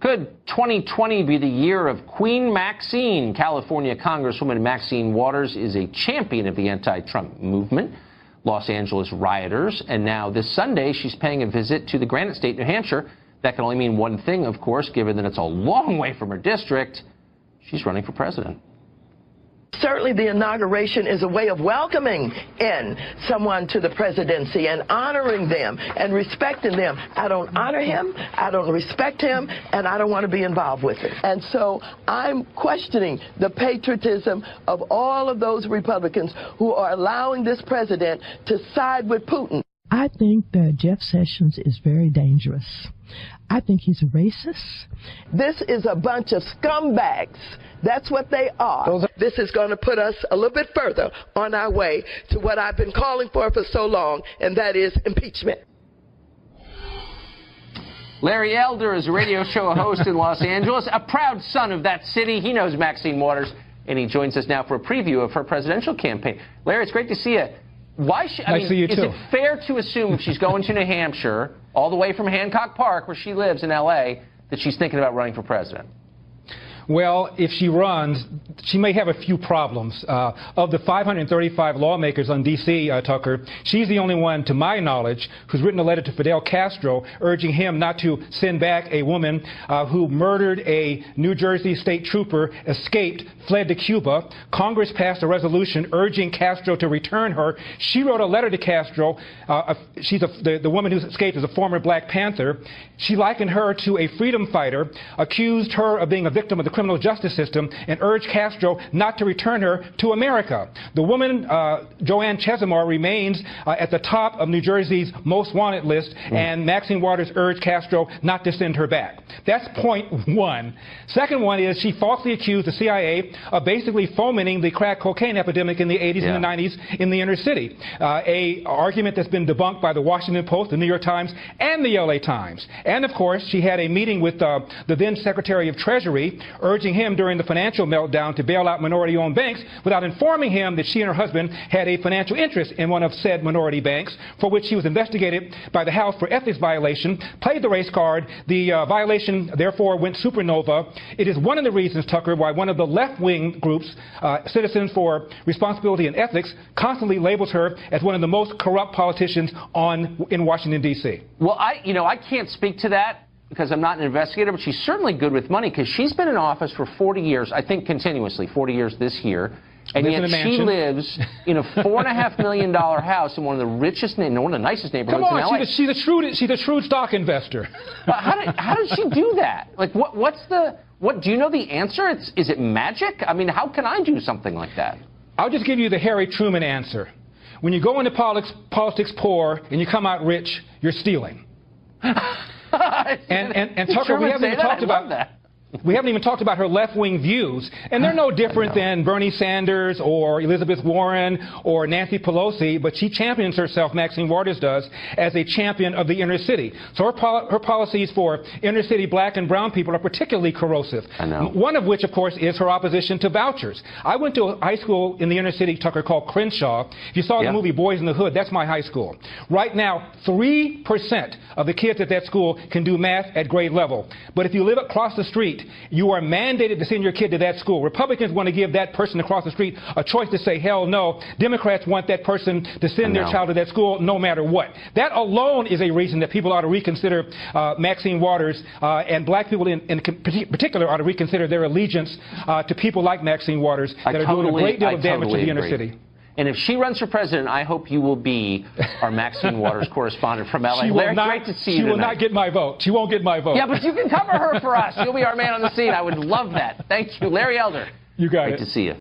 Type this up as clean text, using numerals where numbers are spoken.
Could 2020 be the year of Queen Maxine? California Congresswoman Maxine Waters is a champion of the anti-Trump movement, Los Angeles rioters, and now this Sunday she's paying a visit to the Granite State, New Hampshire. That can only mean one thing, of course, given that it's a long way from her district. She's running for president. Certainly the inauguration is a way of welcoming in someone to the presidency and honoring them and respecting them. I don't honor him, I don't respect him, and I don't want to be involved with it. And so I'm questioning the patriotism of all of those Republicans who are allowing this president to side with Putin. I think that Jeff Sessions is very dangerous. I think he's a racist. This is a bunch of scumbags. That's what they are. This is going to put us a little bit further on our way to what I've been calling for so long, and that is impeachment. Larry Elder is a radio show host in Los Angeles, a proud son of that city. He knows Maxine Waters, and he joins us now for a preview of her presidential campaign. Larry, it's great to see you. Why should, I mean, is it fair to assume if she's going to New Hampshire, all the way from Hancock Park, where she lives in L.A., that she's thinking about running for president? Well, if she runs, she may have a few problems. Of the 535 lawmakers on D.C., Tucker, she's the only one, to my knowledge, who's written a letter to Fidel Castro urging him not to send back a woman who murdered a New Jersey state trooper, escaped, fled to Cuba. Congress passed a resolution urging Castro to return her. She wrote a letter to Castro. The woman who escaped is a former Black Panther. She likened her to a freedom fighter, accused her of being a victim of the criminal justice system, and urged Castro not to return her to America. The woman, Joanne Chesimard, remains at the top of New Jersey's most wanted list, and Maxine Waters urged Castro not to send her back. that's point one. Second one is she falsely accused the CIA of basically fomenting the crack cocaine epidemic in the 80s and the 90s in the inner city. A argument that's been debunked by the Washington Post, the New York Times, and the LA Times. And of course, she had a meeting with the then Secretary of Treasury, urging him during the financial meltdown to bail out minority-owned banks without informing him that she and her husband had a financial interest in one of said minority banks, for which she was investigated by the House for ethics violation, played the race card. The violation, therefore, went supernova. It is one of the reasons, Tucker, why one of the left-wing groups, Citizens for Responsibility and Ethics, constantly labels her as one of the most corrupt politicians in Washington, D.C. Well, I can't speak to that because I'm not an investigator, but she's certainly good with money because she's been in office for 40 years, I think continuously, 40 years this year. And yet she lives in a $4.5 million house in one of the richest, one of the nicest neighborhoods in LA. She's a shrewd stock investor. How did she do that? Like, do you know the answer? Is it magic? I mean, how can I do something like that? I'll just give you the Harry Truman answer. When you go into politics poor and you come out rich, you're stealing. and Tucker, we haven't even talked about that. We haven't even talked about her left-wing views, and they're no different than Bernie Sanders or Elizabeth Warren or Nancy Pelosi, but she champions herself, Maxine Waters does, as a champion of the inner city. So her policies for inner-city black and brown people are particularly corrosive. I know. One of which, of course, is her opposition to vouchers. I went to a high school in the inner city, Tucker, called Crenshaw. If you saw the movie Boys in the Hood, that's my high school. Right now, 3% of the kids at that school can do math at grade level. But if you live across the street, you are mandated to send your kid to that school. Republicans want to give that person across the street a choice to say, hell no. Democrats want that person to send their child to that school no matter what. That alone is a reason that people ought to reconsider Maxine Waters, and black people in particular ought to reconsider their allegiance to people like Maxine Waters that are doing a great deal of damage to the inner city. And if she runs for president, I hope you will be our Maxine Waters correspondent from L.A. Larry, great to see you tonight. She will not get my vote. She won't get my vote. Yeah, but you can cover her for us. You'll be our man on the scene. I would love that. Thank you. Larry Elder. You got it. Great to see you.